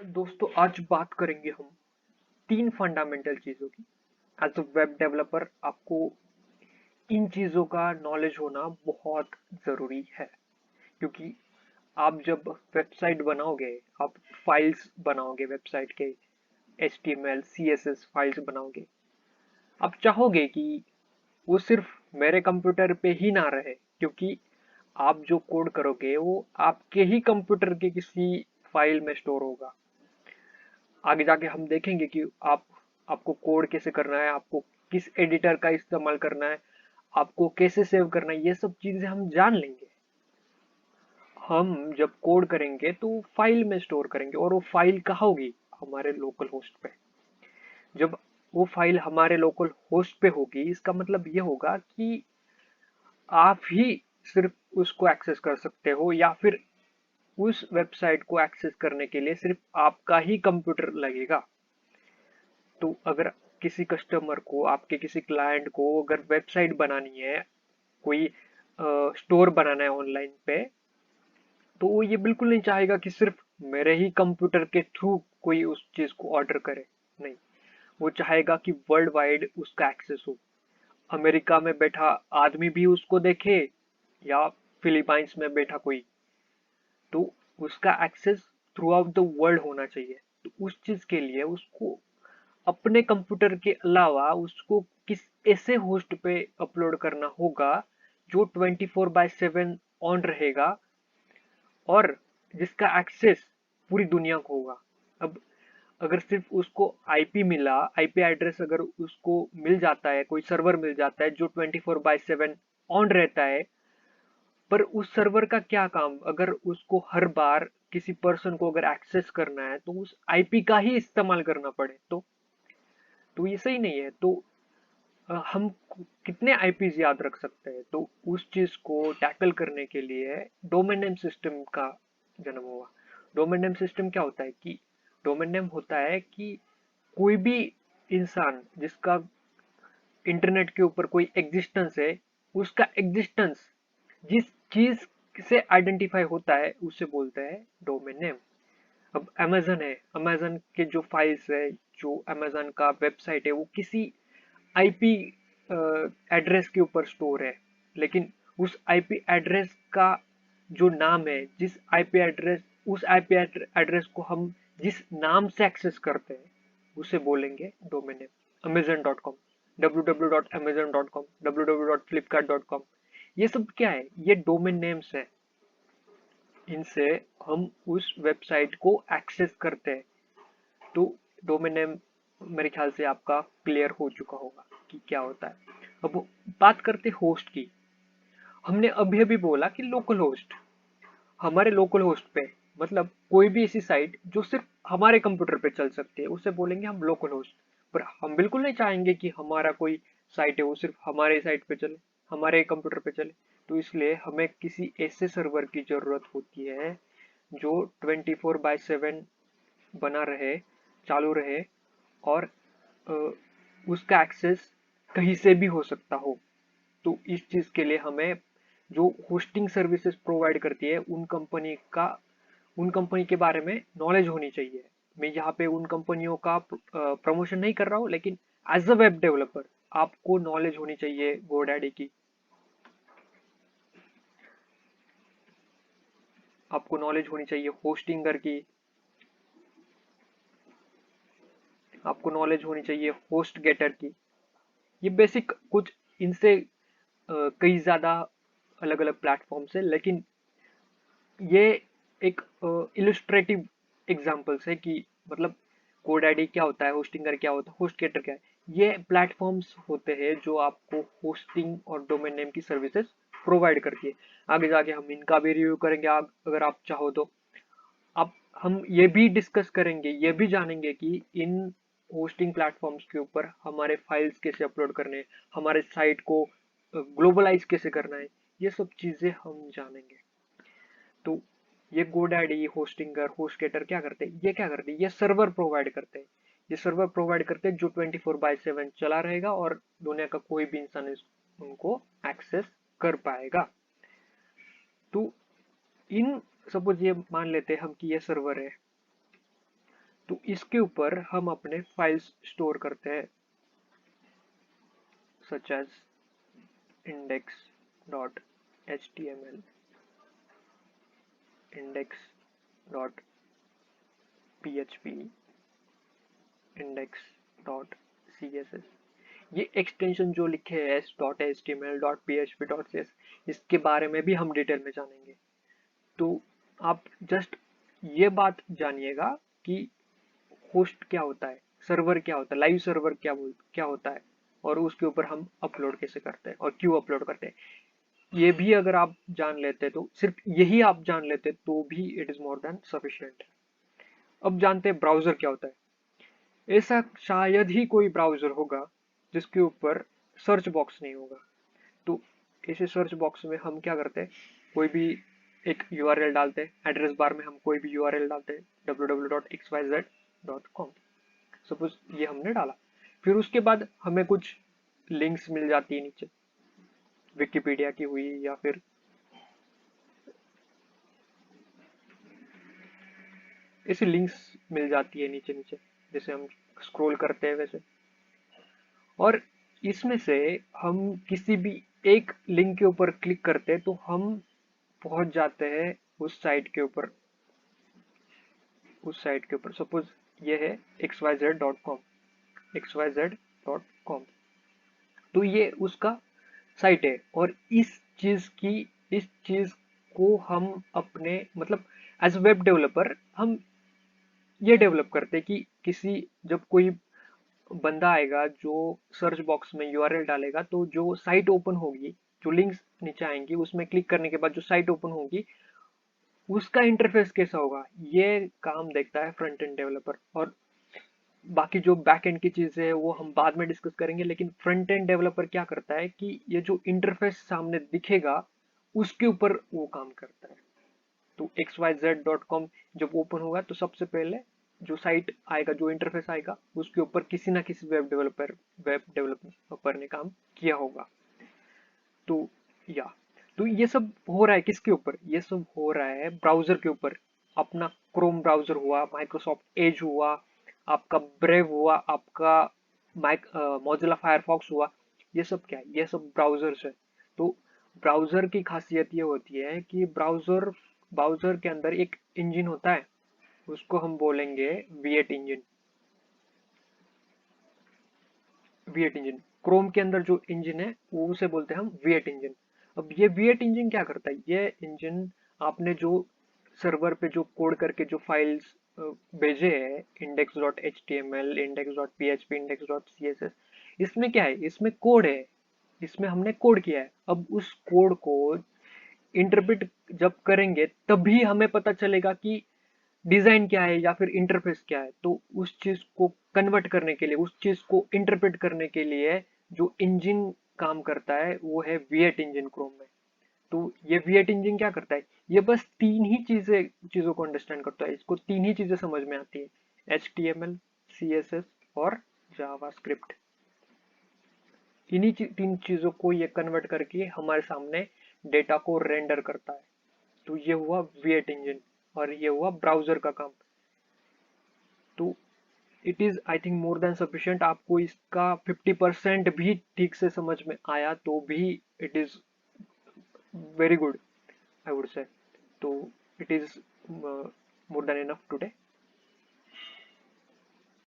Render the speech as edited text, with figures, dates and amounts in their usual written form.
दोस्तों आज बात करेंगे हम तीन फंडामेंटल चीजों की। एज अ वेब डेवलपर आपको इन चीजों का नॉलेज होना बहुत जरूरी है, क्योंकि आप जब वेबसाइट बनाओगे, आप फाइल्स बनाओगे, वेबसाइट के HTML CSS फाइल्स बनाओगे। आप चाहोगे कि वो सिर्फ मेरे कंप्यूटर पे ही ना रहे, क्योंकि आप जो कोड करोगे वो आपके ही कंप्यूटर के किसी फाइल में स्टोर होगा। आगे जाके हम देखेंगे कि आपको कोड कैसे करना है, आपको किस एडिटर का इस्तेमाल करना है, आपको कैसे सेव करना है, ये सब चीजें हम जान लेंगे। हम जब कोड करेंगे तो फाइल में स्टोर करेंगे, और वो फाइल कहाँ होगी? हमारे लोकल होस्ट पे। जब वो फाइल हमारे लोकल होस्ट पे होगी, इसका मतलब ये होगा कि आप ही सिर्फ उसको एक्सेस कर सकते हो, या फिर उस वेबसाइट को एक्सेस करने के लिए सिर्फ आपका ही कंप्यूटर लगेगा। तो अगर किसी कस्टमर को, आपके किसी क्लाइंट को अगर वेबसाइट बनानी है, कोई स्टोर बनाना है ऑनलाइन पे, तो वो ये बिल्कुल नहीं चाहेगा कि सिर्फ मेरे ही कंप्यूटर के थ्रू कोई उस चीज को ऑर्डर करे। नहीं, वो चाहेगा कि वर्ल्ड वाइड उसका एक्सेस हो। अमेरिका में बैठा आदमी भी उसको देखे, या फिलीपाइंस में बैठा कोई, तो उसका access throughout the world होना चाहिए। तो उस चीज के लिए उसको अपने कंप्यूटर के अलावा उसको किस ऐसे होस्ट पे अपलोड करना होगा जो 24/7 ऑन रहेगा, और जिसका एक्सेस पूरी दुनिया को होगा। अब अगर सिर्फ उसको आईपी मिला, आईपी एड्रेस अगर उसको मिल जाता है, कोई सर्वर मिल जाता है जो 24/7 ऑन रहता है, पर उस सर्वर का क्या काम अगर उसको हर बार किसी पर्सन को अगर एक्सेस करना है तो उस आईपी का ही इस्तेमाल करना पड़े, तो ये सही नहीं है। तो हम कितने आईपीज याद रख सकते हैं? तो उस चीज को टैकल करने के लिए डोमेन नेम सिस्टम का जन्म हुआ। डोमेन नेम सिस्टम क्या होता है कि डोमेन नेम होता है कि कोई भी इंसान जिसका इंटरनेट के ऊपर कोई एग्जिस्टेंस है, उसका एग्जिस्टेंस जिस चीज से आइडेंटिफाई होता है उसे बोलते हैं डोमेन नेम। अब अमेजन है, अमेजन के जो फाइल्स है, जो अमेजन का वेबसाइट है, वो किसी आईपी एड्रेस के ऊपर स्टोर है, लेकिन उस आईपी एड्रेस का जो नाम है, जिस आईपी एड्रेस उस आईपी एड्रेस को हम जिस नाम से एक्सेस करते हैं उसे बोलेंगे domain name. amazon.com, www.amazon.com, www.flipkart.com, ये सब क्या है? ये डोमेन नेम्स है। इनसे हम उस वेबसाइट को एक्सेस करते हैं। तो डोमेन नेम मेरे ख्याल से आपका क्लियर हो चुका होगा कि क्या होता है। अब बात करते होस्ट की। हमने अभी अभी बोला कि लोकल होस्ट, हमारे लोकल होस्ट पे मतलब कोई भी ऐसी साइट जो सिर्फ हमारे कंप्यूटर पे चल सकती है उसे बोलेंगे हम लोकल होस्ट। पर हम बिल्कुल नहीं चाहेंगे कि हमारा कोई साइट है वो सिर्फ हमारे साइट पे चले, हमारे कंप्यूटर पे चले। तो इसलिए हमें किसी ऐसे सर्वर की जरूरत होती है जो 24/7 बना रहे, चालू रहे, और अ, उसका एक्सेस कहीं से भी हो सकता हो। तो इस चीज के लिए हमें जो होस्टिंग सर्विसेज प्रोवाइड करती है उन कंपनी के बारे में नॉलेज होनी चाहिए। मैं यहाँ पे उन कंपनियों का प्रमोशन नहीं कर रहा हूँ, लेकिन एज अ वेब डेवलपर आपको नॉलेज होनी चाहिए गोडैडी की, आपको नॉलेज होनी चाहिए होस्टिंगर की, आपको नॉलेज होनी चाहिए होस्ट गेटर की। ये बेसिक कुछ इनसे कई ज्यादा अलग अलग प्लेटफॉर्म्स है, लेकिन ये एक इलस्ट्रेटिव एग्जांपल्स है कि मतलब GoDaddy क्या होता है, होस्टिंगर क्या होता है, होस्टगेटर क्या है। ये प्लेटफॉर्म्स होते हैं जो आपको होस्टिंग और डोमेन नेम की सर्विसेज प्रोवाइड करती है। आगे जाके हम इनका भी रिव्यू करेंगे, अगर आप चाहो तो। अब हम ये भी डिस्कस करेंगे, ये भी जानेंगे कि इन होस्टिंग प्लेटफॉर्म्स के ऊपर हमारे फाइल्स कैसे अपलोड करने हैं, हमारे साइट को ग्लोबलाइज कैसे करना है, ये सब चीजें हम जानेंगे। तो ये GoDaddy, होस्टिंगर, होस्टगेटर क्या करते हैं? ये क्या करते हैं? ये सर्वर प्रोवाइड करते हैं। ये सर्वर प्रोवाइड करते हैं जो 24/7 चला रहेगा, और दुनिया का कोई भी इंसान उनको एक्सेस कर पाएगा। तो इन सपोज ये मान लेते हैं हम कि ये सर्वर है, तो इसके ऊपर हम अपने फाइल्स स्टोर करते हैं, such as index.html, index.php, index.css। ये एक्सटेंशन जो लिखे हैं .html, .php, .cs, इसके बारे में भी हम डिटेल में जानेंगे। तो आप जस्ट ये बात जानिएगा कि होस्ट क्या होता है, सर्वर क्या होता है, लाइव सर्वर क्या होता है, और उसके ऊपर हम अपलोड कैसे करते हैं और क्यों अपलोड करते हैं। ये भी अगर आप जान लेते तो, सिर्फ यही आप जान लेते तो भी it is more than sufficient. अब जानते हैं ब्राउजर क्या होता है। ऐसा शायद ही कोई ब्राउजर होगा जिसके ऊपर सर्च बॉक्स नहीं होगा। तो ऐसे सर्च बॉक्स में हम क्या करते हैं, कोई भी एक यूआरएल डालते हैं, एड्रेस बार में हम कोई भी यूआरएल डालते हैं www.xyz.com। सपोज ये हमने डाला, फिर उसके बाद हमें कुछ लिंक्स मिल जाती है नीचे, विकिपीडिया की हुई या फिर ऐसी लिंक्स मिल जाती है नीचे नीचे, जैसे हम स्क्रॉल करते हैं वैसे। और इसमें से हम किसी भी एक लिंक के ऊपर क्लिक करते हैं तो हम पहुंच जाते हैं उस साइट के ऊपर। सपोज ये है xyz.com, xyz.com। तो ये उसका साइट है, और इस चीज को हम अपने मतलब एज वेब डेवलपर हम ये डेवलप करते हैं कि किसी जब कोई बंदा आएगा जो सर्च बॉक्स में यूआरएल डालेगा, तो जो साइट ओपन होगी, जो लिंक्स नीचे आएंगी, उसमें क्लिक करने के बाद जो साइट ओपन होगी उसका इंटरफेस कैसा होगा, ये काम देखता है फ्रंट एंड डेवलपर। और बाकी जो बैक एंड की चीजें है वो हम बाद में डिस्कस करेंगे, लेकिन फ्रंट एंड डेवलपर क्या करता है कि ये जो इंटरफेस सामने दिखेगा उसके ऊपर वो काम करता है। तो xyz.com जब ओपन होगा तो सबसे पहले जो साइट आएगा, जो इंटरफेस आएगा, उसके ऊपर किसी ना किसी वेब डेवलपर ने काम किया होगा। तो या तो ये सब हो रहा है किसके ऊपर, ये सब हो रहा है ब्राउजर के ऊपर। अपना क्रोम ब्राउजर हुआ, माइक्रोसॉफ्ट एज हुआ, आपका ब्रेव हुआ, आपका मोजिला फायरफॉक्स हुआ, ये सब क्या है, ये सब ब्राउजर्स है। तो ब्राउजर की खासियत ये होती है कि ब्राउजर के अंदर एक इंजन होता है, उसको हम बोलेंगे V8 engine. V8 engine, Chrome के अंदर जो इंजन है वो उसे बोलते हैं हम V8 इंजन। अब ये V8 इंजन क्या करता है, ये इंजन आपने जो सर्वर पे जो कोड करके जो फाइल्स भेजे हैं, index.html, index.php, index.css, इसमें क्या है, इसमें कोड है, इसमें हमने कोड किया है। अब उस कोड को इंटरप्रेट जब करेंगे तभी हमें पता चलेगा कि डिजाइन क्या है या फिर इंटरफेस क्या है। तो उस चीज को कन्वर्ट करने के लिए, उस चीज को इंटरप्रेट करने के लिए जो इंजन काम करता है वो है V8 इंजन क्रोम में। तो ये V8 इंजन क्या करता है, ये बस तीन ही चीजों को अंडरस्टैंड करता है, इसको तीन ही चीजें समझ में आती है, HTML, CSS और जावास्क्रिप्ट। इन्हीं तीन चीजों को ये कन्वर्ट करके हमारे सामने डेटा को रेंडर करता है। तो ये हुआ V8 इंजन, और ये हुआ ब्राउजर का काम। तो it is I think more than sufficient. आपको इसका 50% भी ठीक से समझ में आया तो भी it is very good, I would say. तो it is more than enough today.